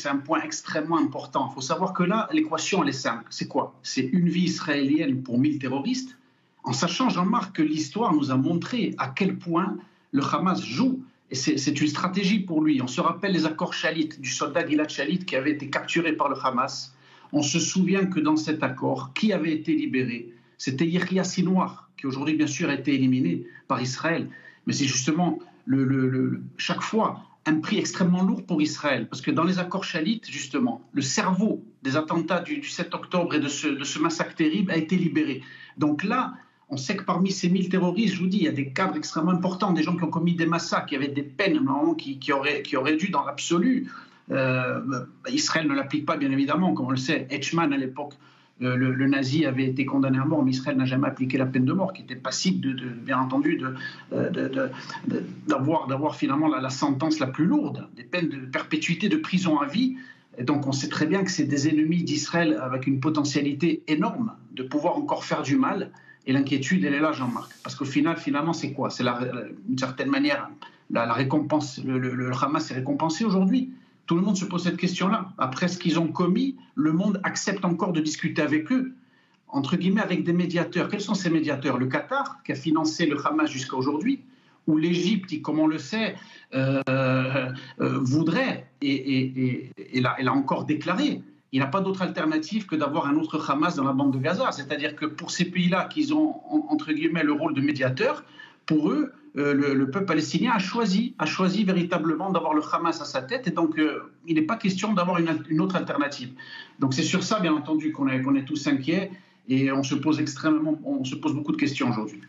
c'est un point extrêmement important. Il faut savoir que là, l'équation, elle est simple. C'est quoi? C'est une vie israélienne pour 1000 terroristes, en sachant, Jean-Marc, que l'histoire nous a montré à quel point le Hamas joue. Et c'est une stratégie pour lui. On se rappelle les accords Shalit, du soldat Gilad Shalit qui avait été capturé par le Hamas. On se souvient que dans cet accord, qui avait été libéré? C'était Yahya Sinwar, qui aujourd'hui, bien sûr, a été éliminé par Israël. Mais c'est justement, chaque fois, un prix extrêmement lourd pour Israël. Parce que dans les accords Shalit, justement, le cerveau des attentats du 7 octobre et de ce massacre terrible a été libéré. Donc là, on sait que parmi ces 1000 terroristes, je vous dis, il y a des cadres extrêmement importants, des gens qui ont commis des massacres, qui avaient des peines normalement, qui auraient dû, dans l'absolu, Israël ne l'applique pas, bien évidemment, comme on le sait. Eichmann, à l'époque, le nazi avait été condamné à mort, mais Israël n'a jamais appliqué la peine de mort, qui était passible, bien entendu, d'avoir finalement la sentence la plus lourde, des peines de perpétuité de prison à vie. Et donc on sait très bien que c'est des ennemis d'Israël avec une potentialité énorme de pouvoir encore faire du mal. Et l'inquiétude, elle est là, Jean-Marc. Parce qu'au final, finalement, c'est quoi? C'est d'une certaine manière la récompense. Le Hamas est récompensé aujourd'hui. Tout le monde se pose cette question-là. Après ce qu'ils ont commis, le monde accepte encore de discuter avec eux, entre guillemets, avec des médiateurs. Quels sont ces médiateurs? Le Qatar, qui a financé le Hamas jusqu'à aujourd'hui, ou l'Égypte, qui, comme on le sait, voudrait, et l'a encore déclaré, il n'a pas d'autre alternative que d'avoir un autre Hamas dans la bande de Gaza. C'est-à-dire que pour ces pays-là, qui ont, entre guillemets, le rôle de médiateur, pour eux, le peuple palestinien a choisi véritablement d'avoir le Hamas à sa tête. Et donc, il n'est pas question d'avoir une autre alternative. Donc, c'est sur ça, bien entendu, qu'on est tous inquiets. Et on se pose beaucoup de questions aujourd'hui.